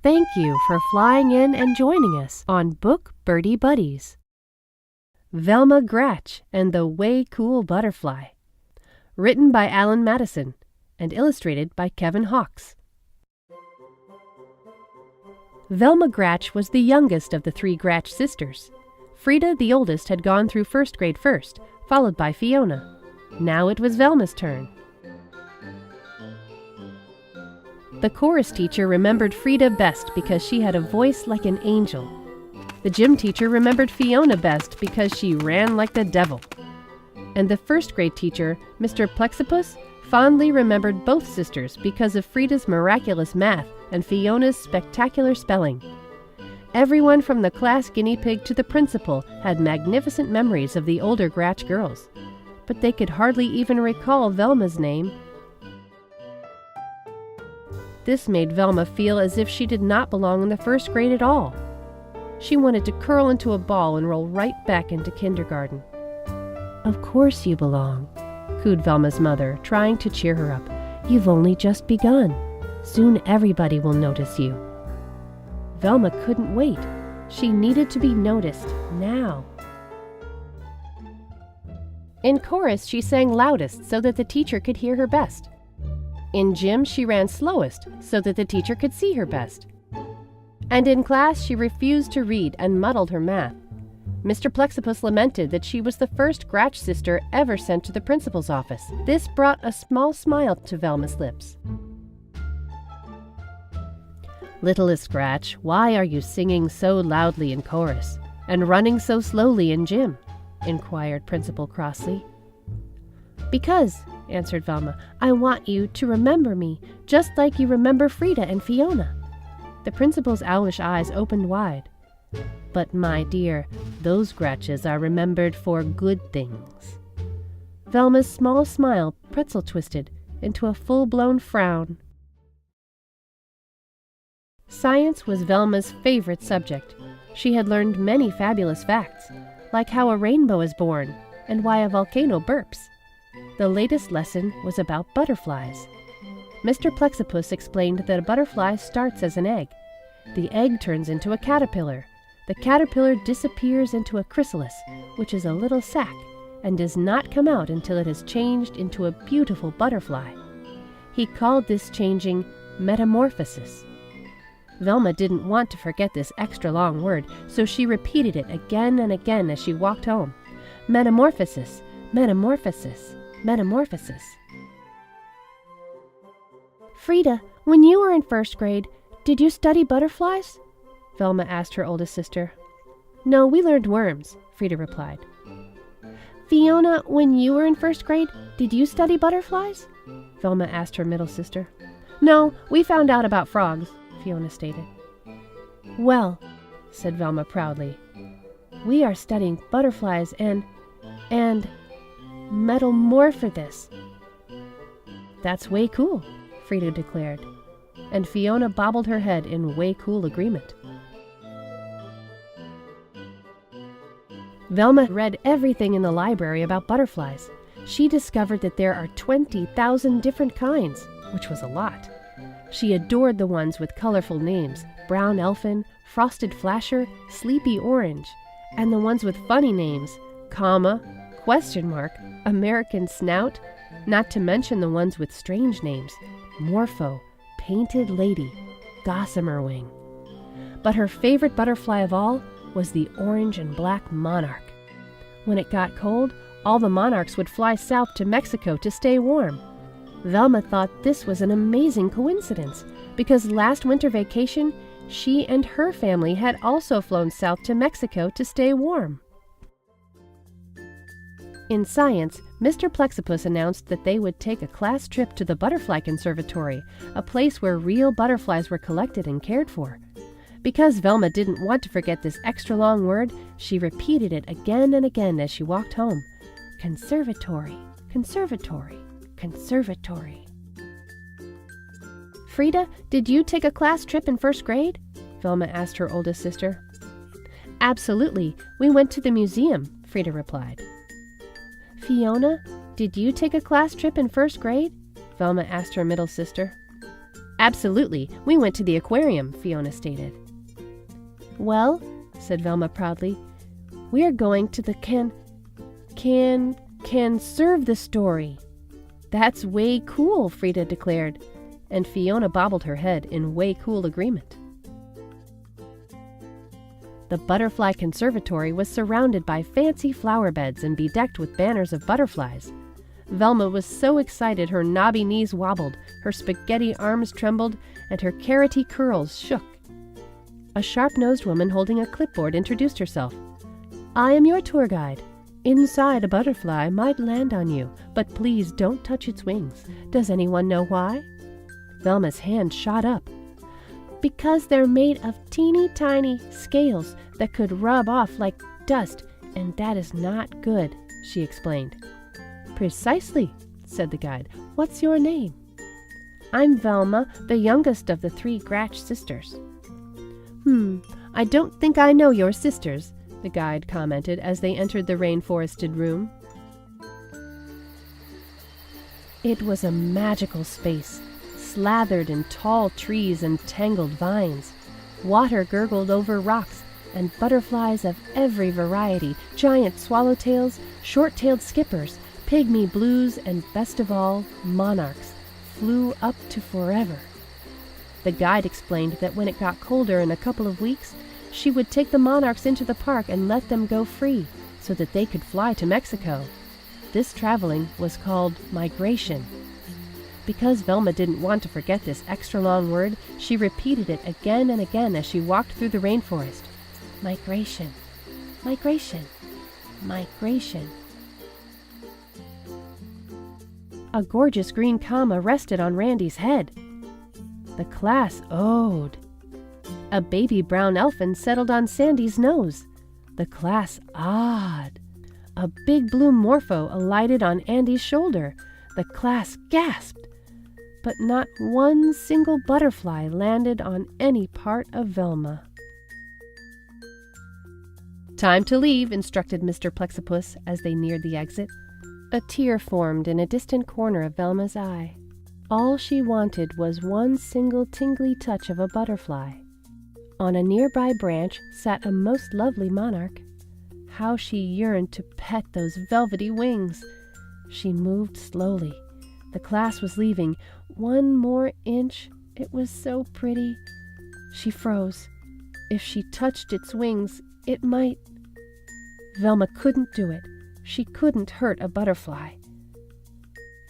Thank you for flying in and joining us on Book Birdy Buddies. Velma Gratch and the Way Cool Butterfly. Written by Alan Madison and illustrated by Kevin Hawkes. Velma Gratch was the youngest of the three Gratch sisters. Frida, the oldest, had gone through first grade first, followed by Fiona. Now it was Velma's turn. The chorus teacher remembered Frida best because she had a voice like an angel. The gym teacher remembered Fiona best because she ran like the devil. And the first grade teacher, Mr. Plexipus, fondly remembered both sisters because of Frida's miraculous math and Fiona's spectacular spelling. Everyone from the class guinea pig to the principal had magnificent memories of the older Gratch girls, but they could hardly even recall Velma's name. This made Velma feel as if she did not belong in the first grade at all. She wanted to curl into a ball and roll right back into kindergarten. "Of course you belong," cooed Velma's mother, trying to cheer her up. "You've only just begun. Soon everybody will notice you." Velma couldn't wait. She needed to be noticed now. In chorus, she sang loudest so that the teacher could hear her best. In gym, she ran slowest so that the teacher could see her best. And in class, she refused to read and muddled her math. Mr. Plexipus lamented that she was the first Gratch sister ever sent to the principal's office. This brought a small smile to Velma's lips. "Littlest Gratch, why are you singing so loudly in chorus and running so slowly in gym?" inquired Principal crossly. "Because," answered Velma, "I want you to remember me, just like you remember Frida and Fiona." The principal's owlish eyes opened wide. "But, my dear, those Gratches are remembered for good things." Velma's small smile pretzel-twisted into a full-blown frown. Science was Velma's favorite subject. She had learned many fabulous facts, like how a rainbow is born and why a volcano burps. The latest lesson was about butterflies. Mr. Plexipus explained that a butterfly starts as an egg. The egg turns into a caterpillar. The caterpillar disappears into a chrysalis, which is a little sac, and does not come out until it has changed into a beautiful butterfly. He called this changing metamorphosis. Velma didn't want to forget this extra long word, so she repeated it again and again as she walked home. Metamorphosis, metamorphosis, metamorphosis. "Frida, when you were in first grade, did you study butterflies?" Velma asked her oldest sister. "No, we learned worms," Frida replied. "Fiona, when you were in first grade, did you study butterflies?" Velma asked her middle sister. "No, we found out about frogs," Fiona stated. "Well," said Velma proudly, "we are studying butterflies and metamorphosis." "That's way cool," Frida declared, and Fiona bobbled her head in way cool agreement. Velma read everything in the library about butterflies. She discovered that there are 20,000 different kinds, which was a lot. She adored the ones with colorful names, brown elfin, frosted flasher, sleepy orange, and the ones with funny names, comma, question mark, American snout, not to mention the ones with strange names, Morpho, painted lady, gossamer wing. But her favorite butterfly of all was the orange and black monarch. When it got cold, all the monarchs would fly south to Mexico to stay warm. Velma thought this was an amazing coincidence, because last winter vacation, she and her family had also flown south to Mexico to stay warm. In science, Mr. Plexipus announced that they would take a class trip to the Butterfly Conservatory, a place where real butterflies were collected and cared for. Because Velma didn't want to forget this extra long word, she repeated it again and again as she walked home. Conservatory, conservatory, conservatory. "Frida, did you take a class trip in first grade?" Velma asked her oldest sister. "Absolutely. We went to the museum," Frida replied. "Fiona, did you take a class trip in first grade?" Velma asked her middle sister. Absolutely. We went to the aquarium, Fiona stated. Well, said Velma proudly, we're going to the can serve the story. That's way cool, Frida declared, and Fiona bobbled her head in way cool agreement. The butterfly conservatory was surrounded by fancy flower beds and bedecked with banners of butterflies. Velma was so excited her knobby knees wobbled, her spaghetti arms trembled, and her carroty curls shook. A sharp-nosed woman holding a clipboard introduced herself. I am your tour guide. Inside, a butterfly might land on you, but please don't touch its wings. Does anyone know why? Velma's hand shot up. Because they're made of teeny-tiny scales that could rub off like dust, and that is not good, she explained. Precisely, said the guide. What's your name? I'm Velma, the youngest of the 3 Gratch sisters. I don't think I know your sisters, the guide commented as they entered the rainforested room. It was a magical space, slathered in tall trees and tangled vines. Water gurgled over rocks, and butterflies of every variety, giant swallowtails, short-tailed skippers, pygmy blues, and best of all, monarchs, flew up to forever. The guide explained that when it got colder in a couple of weeks, she would take the monarchs into the park and let them go free so that they could fly to Mexico. This traveling was called migration. Because Velma didn't want to forget this extra long word, she repeated it again and again as she walked through the rainforest. Migration, migration, migration. A gorgeous green comma rested on Randy's head. The class oh'd. A baby brown elfin settled on Sandy's nose. The class ah'd. A big blue morpho alighted on Andy's shoulder. The class gasped. But not one single butterfly landed on any part of Velma. Time to leave, instructed Mr. Plexipus as they neared the exit. A tear formed in a distant corner of Velma's eye. All she wanted was one single tingly touch of a butterfly. On a nearby branch sat a most lovely monarch. How she yearned to pet those velvety wings! She moved slowly. The class was leaving. One more inch. It was so pretty. She froze. If she touched its wings, it might... Velma couldn't do it. She couldn't hurt a butterfly.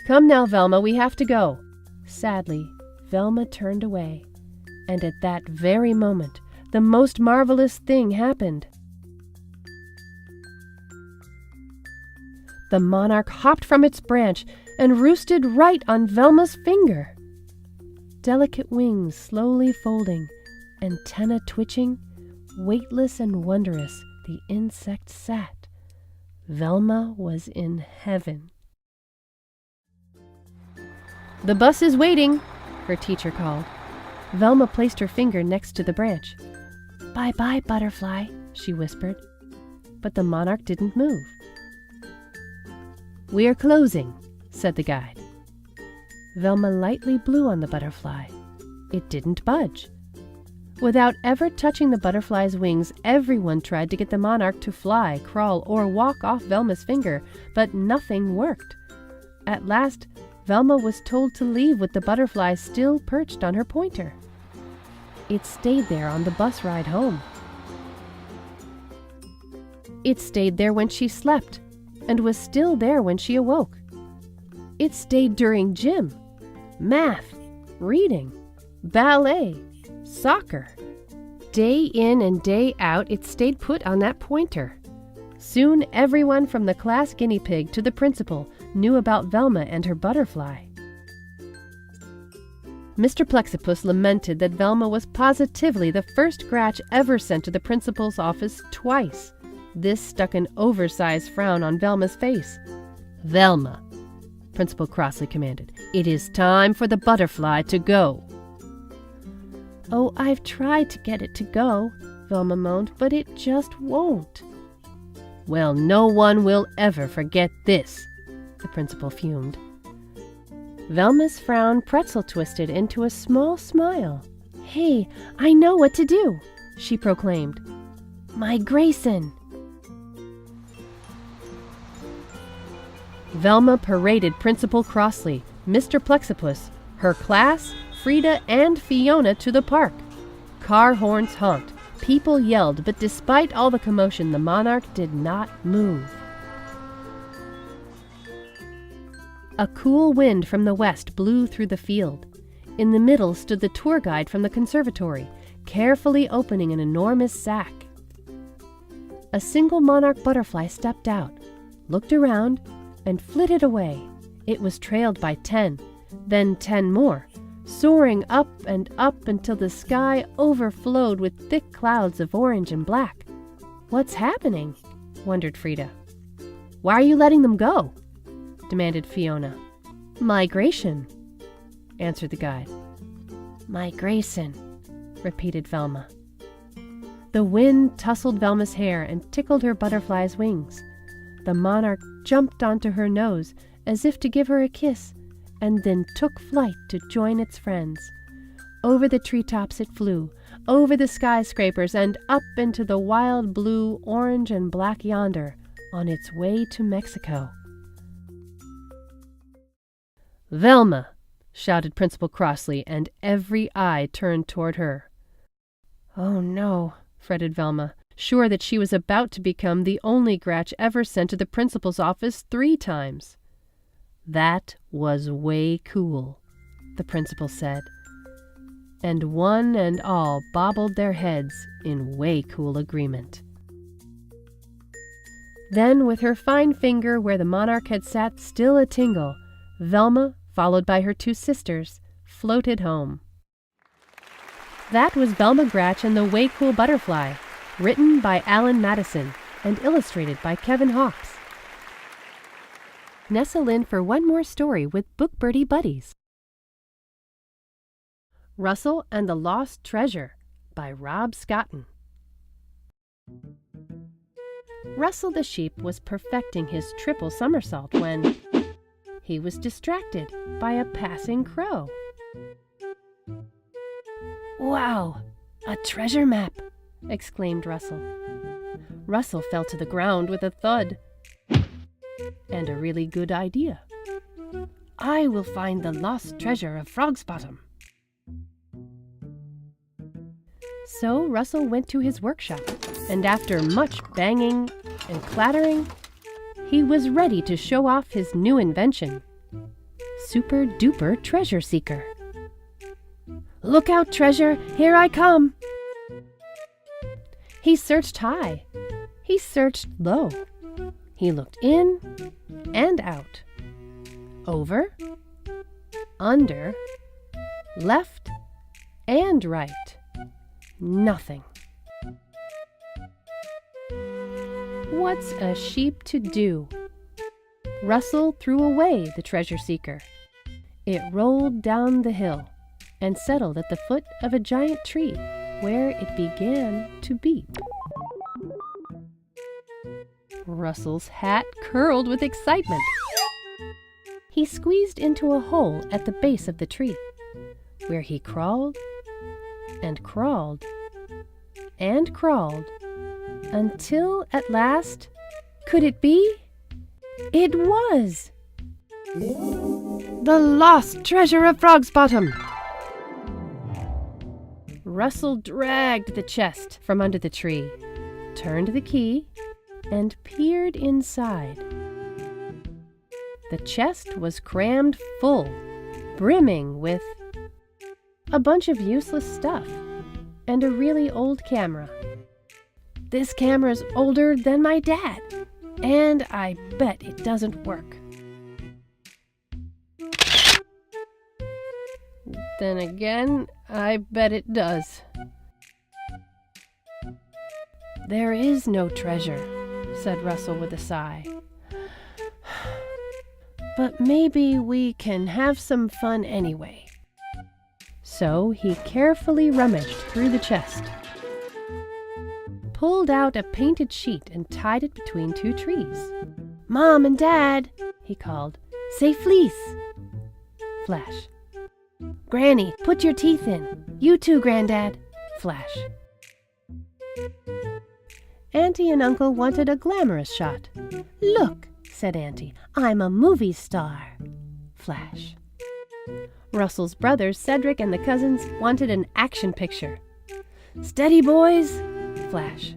Come now, Velma, we have to go. Sadly, Velma turned away. And at that very moment, the most marvelous thing happened. The monarch hopped from its branch and roosted right on Velma's finger. Delicate wings slowly folding, antenna twitching, weightless and wondrous, the insect sat. Velma was in heaven. The bus is waiting, her teacher called. Velma placed her finger next to the branch. Bye-bye, butterfly, she whispered. But the monarch didn't move. We're closing, said the guide. Velma lightly blew on the butterfly. It didn't budge. Without ever touching the butterfly's wings, everyone tried to get the monarch to fly, crawl, or walk off Velma's finger, but nothing worked. At last, Velma was told to leave with the butterfly still perched on her pointer. It stayed there on the bus ride home. It stayed there when she slept, and was still there when she awoke. It stayed during gym, math, reading, ballet, soccer. Day in and day out, it stayed put on that pointer. Soon everyone from the class guinea pig to the principal knew about Velma and her butterfly. Mr. Plexipus lamented that Velma was positively the first Gratch ever sent to the principal's office twice. This stuck an oversized frown on Velma's face. Velma, Principal crossly commanded, it is time for the butterfly to go. Oh, I've tried to get it to go, Velma moaned, but it just won't. Well, no one will ever forget this, the principal fumed. Velma's frown pretzel-twisted into a small smile. "Hey, I know what to do," she proclaimed. "Migration." Velma paraded Principal Crossley, Mr. Plexipus, her class, Frida, and Fiona to the park. Car horns honked, people yelled, but despite all the commotion, the monarch did not move. A cool wind from the west blew through the field. In the middle stood the tour guide from the conservatory, carefully opening an enormous sack. A single monarch butterfly stepped out, looked around, and flitted away. It was trailed by 10, then 10 more, soaring up and up until the sky overflowed with thick clouds of orange and black. "What's happening?" wondered Frida. "Why are you letting them go?" demanded Fiona. "Migration," answered the guide. "Migration," repeated Velma. The wind tousled Velma's hair and tickled her butterfly's wings. The monarch jumped onto her nose as if to give her a kiss, and then took flight to join its friends. Over the treetops it flew, over the skyscrapers, and up into the wild blue, orange, and black yonder, on its way to Mexico. "Velma!" shouted Principal Crossley, and every eye turned toward her. "Oh no," fretted Velma, sure that she was about to become the only Gratch ever sent to the principal's office 3 times. "That was way cool," the principal said, and one and all bobbled their heads in way cool agreement. Then, with her fine finger where the monarch had sat still a tingle, Velma, followed by her 2 sisters, floated home. That was Velma Gratch and the Way Cool Butterfly, written by Alan Madison and illustrated by Kevin Hawkes. Nestle in for one more story with Book Birdy Buddies. Russell and the Lost Treasure by Rob Scotton. Russell the sheep was perfecting his triple somersault when he was distracted by a passing crow. "Wow, a treasure map!" exclaimed Russell. Russell fell to the ground with a thud. And a really good idea. "I will find the lost treasure of Frog's Bottom." So Russell went to his workshop, and after much banging and clattering, he was ready to show off his new invention, Super Duper Treasure Seeker. "Look out, treasure! Here I come!" He searched high. He searched low. He looked in and out, over, under, left, and right. Nothing. What's a sheep to do? Russell threw away the treasure seeker. It rolled down the hill and settled at the foot of a giant tree, where it began to beep. Russell's hat curled with excitement. He squeezed into a hole at the base of the tree, where he crawled and crawled and crawled until at last, could it be? It was! The lost treasure of Frog's Bottom! Russell dragged the chest from under the tree, turned the key, and peered inside. The chest was crammed full, brimming with a bunch of useless stuff and a really old camera. This camera's older than my dad, and I bet it doesn't work. Then again, I bet it does. There is no treasure, said Russell with a sigh. But maybe we can have some fun anyway. So he carefully rummaged through the chest, pulled out a painted sheet and tied it between 2 trees. "Mom and Dad," he called, "say fleece." Flash. Granny, put your teeth in. You too, Granddad. Flash. Auntie and Uncle wanted a glamorous shot. Look, said Auntie, I'm a movie star. Flash. Russell's brothers, Cedric and the cousins, wanted an action picture. Steady, boys! Flash.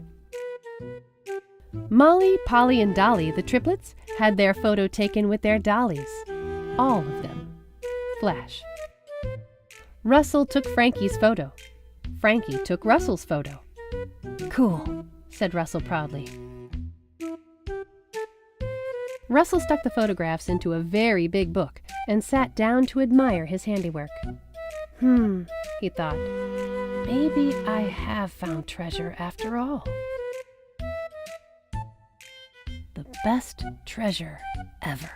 Molly, Polly, and Dolly, the triplets, had their photo taken with their dollies. All of them. Flash. Russell took Frankie's photo. Frankie took Russell's photo. Cool, said Russell proudly. Russell stuck the photographs into a very big book and sat down to admire his handiwork. He thought, maybe I have found treasure after all. The best treasure ever.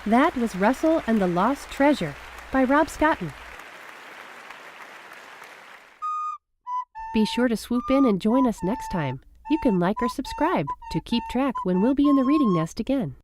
That was Russell and the Lost Treasure by Rob Scotton. Be sure to swoop in and join us next time. You can like or subscribe to keep track when we'll be in the reading nest again.